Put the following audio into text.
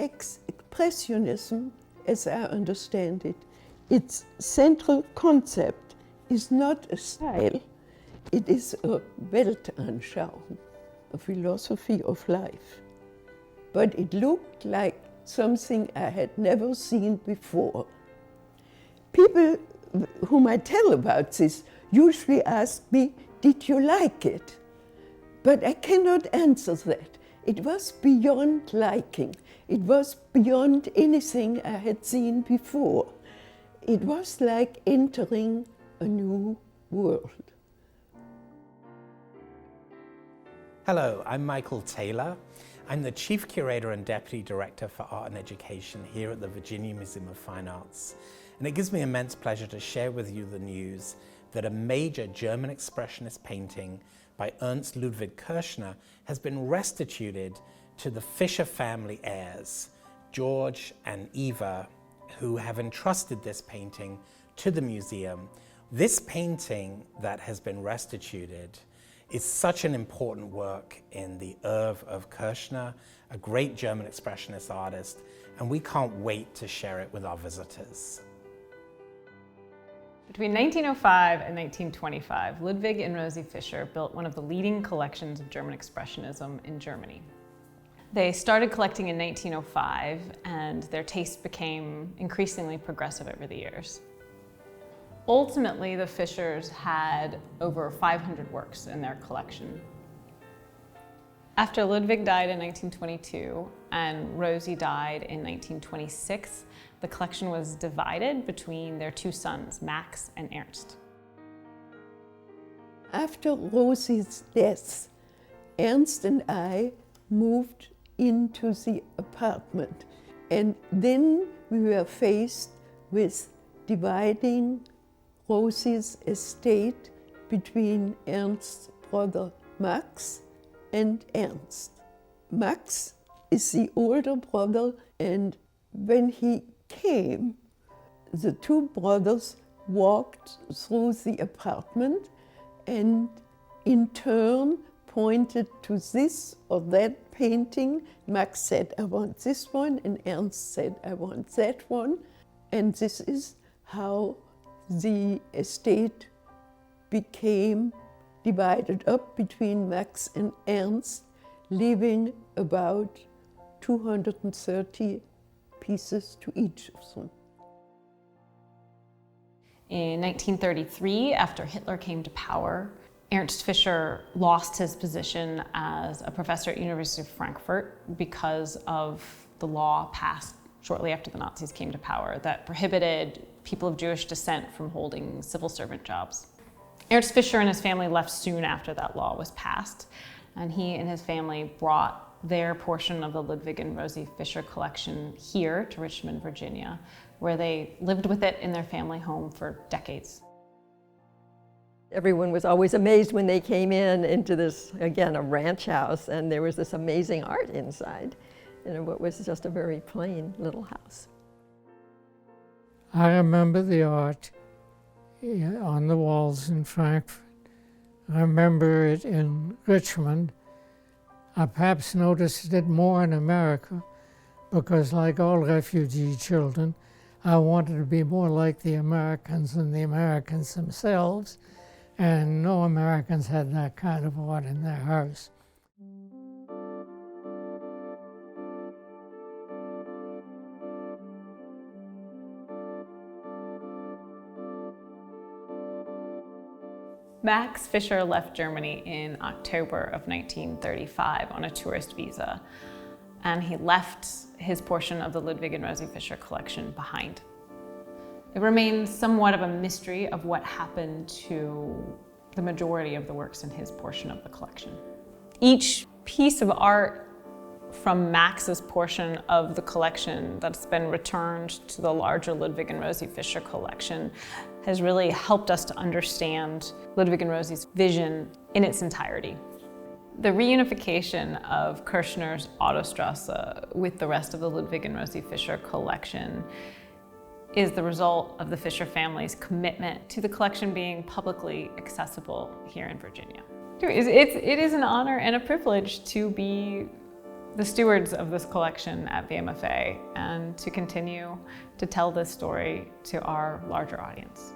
Expressionism, as I understand it, its central concept is not a style, it is a Weltanschauung, a philosophy of life. But it looked like something I had never seen before. People whom I tell about this usually ask me, did you like it? But I cannot answer that. It was beyond liking. It was beyond anything I had seen before. It was like entering a new world. Hello, I'm Michael Taylor. I'm the Chief Curator and Deputy Director for Art and Education here at the Virginia Museum of Fine Arts. And it gives me immense pleasure to share with you the news that a major German Expressionist painting by Ernst Ludwig Kirchner has been restituted to the Fischer family heirs, George and Eva, who have entrusted this painting to the museum. This painting that has been restituted is such an important work in the oeuvre of Kirchner, a great German Expressionist artist, and we can't wait to share it with our visitors. Between 1905 and 1925, Ludwig and Rosy Fischer built one of the leading collections of German Expressionism in Germany. They started collecting in 1905, and their taste became increasingly progressive over the years. Ultimately, the Fischers had over 500 works in their collection. After Ludwig died in 1922 and Rosy died in 1926, the collection was divided between their two sons, Max and Ernst. After Rosy's death, Ernst and I moved into the apartment, and then we were faced with dividing Rosy's estate between Ernst's brother Max and Ernst. Max is the older brother, and when he came, the two brothers walked through the apartment and in turn pointed to this or that painting. Max said, I want this one, and Ernst said, I want that one. And this is how the estate became divided up between Max and Ernst, leaving about 230 pieces to each of them. In 1933, after Hitler came to power, Ernst Fischer lost his position as a professor at University of Frankfurt because of the law passed shortly after the Nazis came to power that prohibited people of Jewish descent from holding civil servant jobs. Ernst Fischer and his family left soon after that law was passed, and he and his family brought their portion of the Ludwig and Rosy Fischer collection here to Richmond, Virginia, where they lived with it in their family home for decades. Everyone was always amazed when they came into this, again, a ranch house, and there was this amazing art inside, in what was just a very plain little house. I remember the art on the walls in Frankfurt. I remember it in Richmond. I perhaps noticed it more in America because, like all refugee children, I wanted to be more like the Americans than the Americans themselves, and no Americans had that kind of art in their house. Max Fischer left Germany in October of 1935 on a tourist visa, and he left his portion of the Ludwig and Rosy Fischer collection behind. It remains somewhat of a mystery of what happened to the majority of the works in his portion of the collection. Each piece of art from Max's portion of the collection that's been returned to the larger Ludwig and Rosy Fischer collection has really helped us to understand Ludwig and Rosy's vision in its entirety. The reunification of Kirchner's Autostrasse with the rest of the Ludwig and Rosy Fischer collection is the result of the Fischer family's commitment to the collection being publicly accessible here in Virginia. It is an honor and a privilege to be the stewards of this collection at VMFA and to continue to tell this story to our larger audience.